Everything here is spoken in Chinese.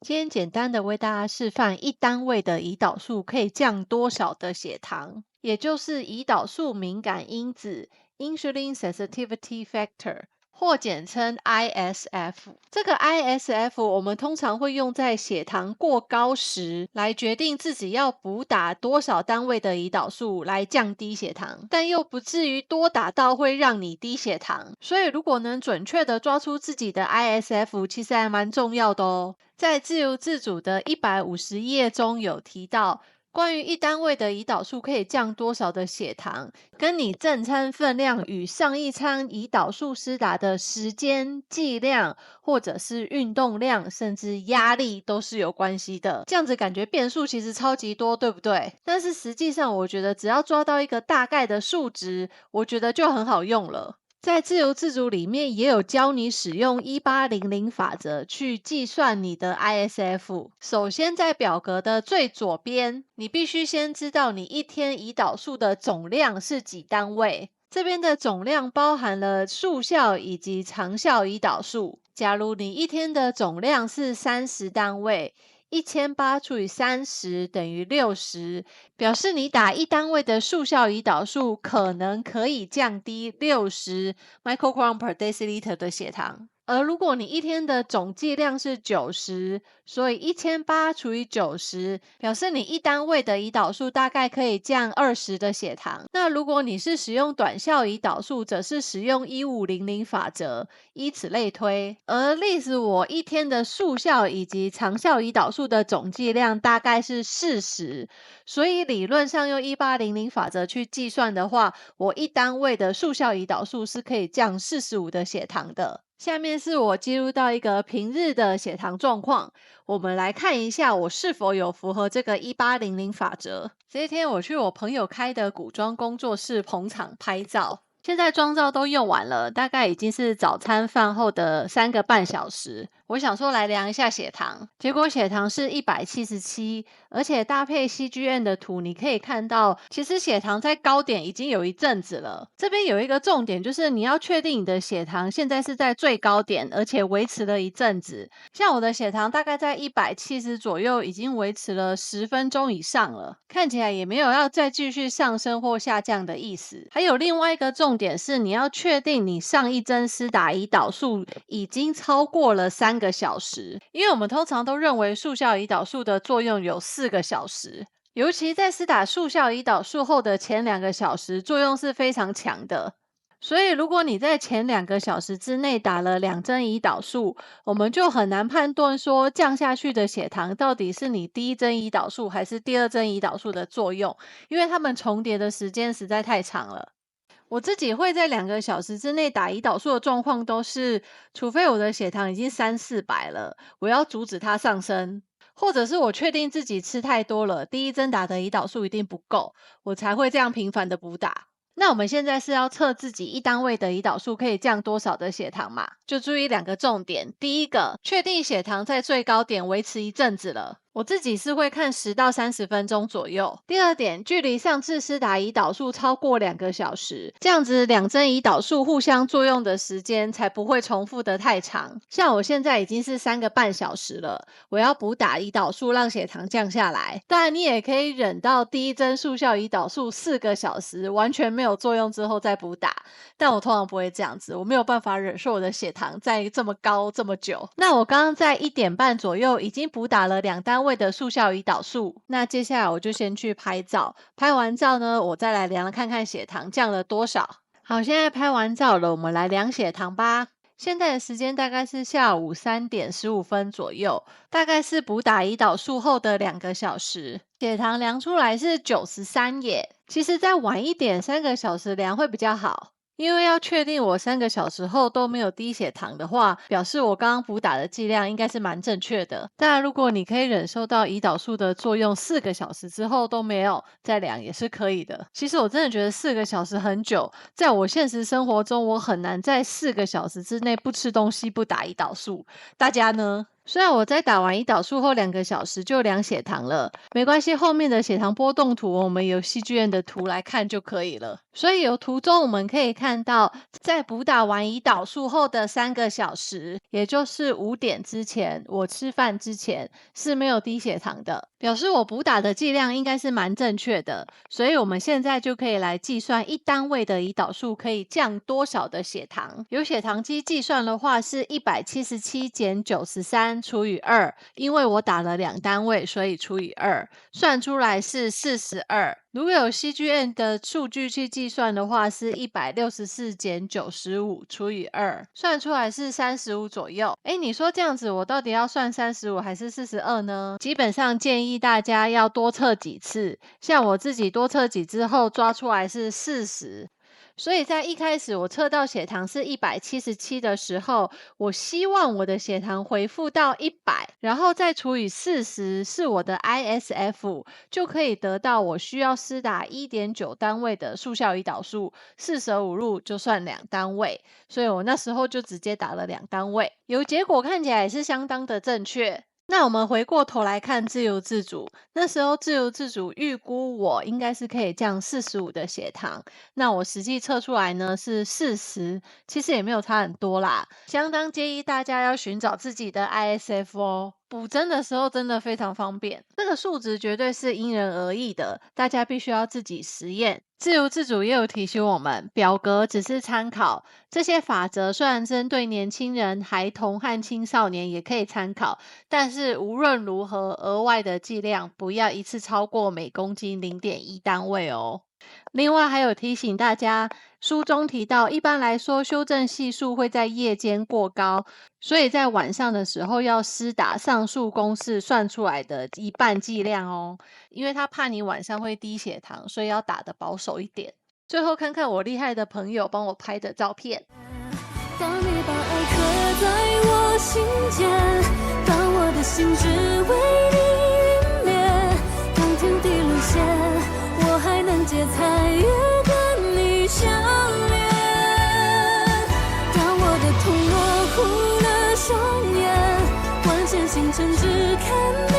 今天简单的为大家示范一单位的胰岛素可以降多少的血糖，也就是胰岛素敏感因子 （Insulin Sensitivity Factor）。或简称 ISF。这个 ISF 我们通常会用在血糖过高时，来决定自己要补打多少单位的胰岛素来降低血糖，但又不至于多打到会让你低血糖。所以如果能准确的抓出自己的 ISF， 其实还蛮重要的哦。在自由自主的150页中有提到，关于一单位的胰岛素可以降多少的血糖，跟你正餐分量与上一餐胰岛素施打的时间、剂量，或者是运动量，甚至压力都是有关系的。这样子感觉变数其实超级多，对不对？但是实际上我觉得只要抓到一个大概的数值，我觉得就很好用了。在自由自主里面也有教你使用1800法则去计算你的 ISF。首先在表格的最左边，你必须先知道你一天胰岛素的总量是几单位。这边的总量包含了速效以及长效胰岛素。假如你一天的总量是30单位，1800除以30等于60，表示你打一单位的速效胰岛素可能可以降低60 microgram per deciliter 的血糖。而如果你一天的总剂量是90，所以1800除以90，表示你一单位的胰岛素大概可以降20的血糖。那如果你是使用短效胰岛素，则是使用1500法则，以此类推。而例子我一天的速效以及长效胰岛素的总剂量大概是40，所以理论上用1800法则去计算的话，我一单位的速效胰岛素是可以降45的血糖的。下面是我记录到一个平日的血糖状况，我们来看一下我是否有符合这个1800法则。这一天我去我朋友开的古装工作室捧场拍照，现在妆造都用完了，大概已经是早餐饭后的3个半小时。我想说来量一下血糖，结果血糖是177，而且搭配 CGM 的图，你可以看到，其实血糖在高点已经有一阵子了。这边有一个重点，就是你要确定你的血糖现在是在最高点，而且维持了一阵子。像我的血糖大概在170左右，已经维持了10分钟以上了，看起来也没有要再继续上升或下降的意思。还有另外一个重点是，你要确定你上一针施打胰岛素已经超过了3个小时，因为我们通常都认为速效胰岛素的作用有4个小时，尤其在施打速效胰岛素后的前2个小时，作用是非常强的。所以如果你在前2个小时之内打了2针胰岛素，我们就很难判断说降下去的血糖到底是你第1针胰岛素还是第2针胰岛素的作用，因为它们重叠的时间实在太长了。我自己会在2个小时之内打胰岛素的状况都是，除非我的血糖已经300-400了，我要阻止它上升，或者是我确定自己吃太多了，第1针打的胰岛素一定不够，我才会这样频繁的补打。那我们现在是要测自己一单位的胰岛素可以降多少的血糖嘛？就注意2个重点。第一个，确定血糖在最高点维持一阵子了。我自己是会看10到30分钟左右。第二点，距离上次施打胰岛素超过2个小时，这样子2针胰岛素互相作用的时间才不会重复的太长。像我现在已经是3个半小时了，我要补打胰岛素让血糖降下来。当然你也可以忍到第1针速效胰岛素4个小时完全没有作用之后再补打，但我通常不会这样子，我没有办法忍受我的血糖在这么高这么久。那我刚刚在1点半左右已经补打了2单位的速效胰岛素，那接下来我就先去拍照，拍完照呢，我再来量看看血糖降了多少。好，现在拍完照了，我们来量血糖吧。现在的时间大概是下午3点15分左右，大概是补打胰岛素后的2个小时，血糖量出来是93耶。其实再晚一点3个小时量会比较好，因为要确定我3个小时后都没有低血糖的话，表示我刚刚补打的剂量应该是蛮正确的。当然如果你可以忍受到胰岛素的作用4个小时之后都没有再量也是可以的。其实我真的觉得4个小时很久，在我现实生活中我很难在4个小时之内不吃东西不打胰岛素，大家呢？虽然我在打完胰岛素后2个小时就量血糖了，没关系，后面的血糖波动图我们有戏剧院的图来看就可以了。所以有图中我们可以看到，在补打完胰岛素后的3个小时，也就是5点之前，我吃饭之前是没有低血糖的，表示我补打的剂量应该是蛮正确的。所以我们现在就可以来计算1单位的胰岛素可以降多少的血糖。有血糖机计算的话是177减93除以2，因为我打了2单位，所以除以2，算出来是42。如果有 CGM 的数据去计算的话，是164减95除以2，算出来是35左右。你说这样子，我到底要算35还是42呢？基本上建议大家要多测几次，像我自己多测几次后抓出来是40。所以在一开始我测到血糖是177的时候，我希望我的血糖回复到100，然后再除以40是我的 ISF， 就可以得到我需要施打 1.9 单位的速效胰岛素，四舍五入就算2单位，所以我那时候就直接打了2单位，有结果看起来也是相当的正确。那我们回过头来看自由自主，那时候自由自主预估我应该是可以降45的血糖，那我实际测出来呢是40，其实也没有差很多啦，相当建议大家要寻找自己的 ISF 哦。补针的时候真的非常方便，这个数值绝对是因人而异的，大家必须要自己实验。自由自主也有提醒我们，表格只是参考，这些法则虽然针对年轻人、孩童和青少年也可以参考，但是无论如何，额外的剂量不要一次超过每公斤0.1单位哦。另外还有提醒大家，书中提到，一般来说修正系数会在夜间过高，所以在晚上的时候要施打上述公式算出来的1半剂量哦，因为他怕你晚上会低血糖，所以要打得保守一点。最后看看我厉害的朋友帮我拍的照片。当你把爱刻在我心间，当我的心只为你殒灭，当天地沦陷，我还能借彩月跟你相恋。当我的痛模糊了双眼，万千星辰只看你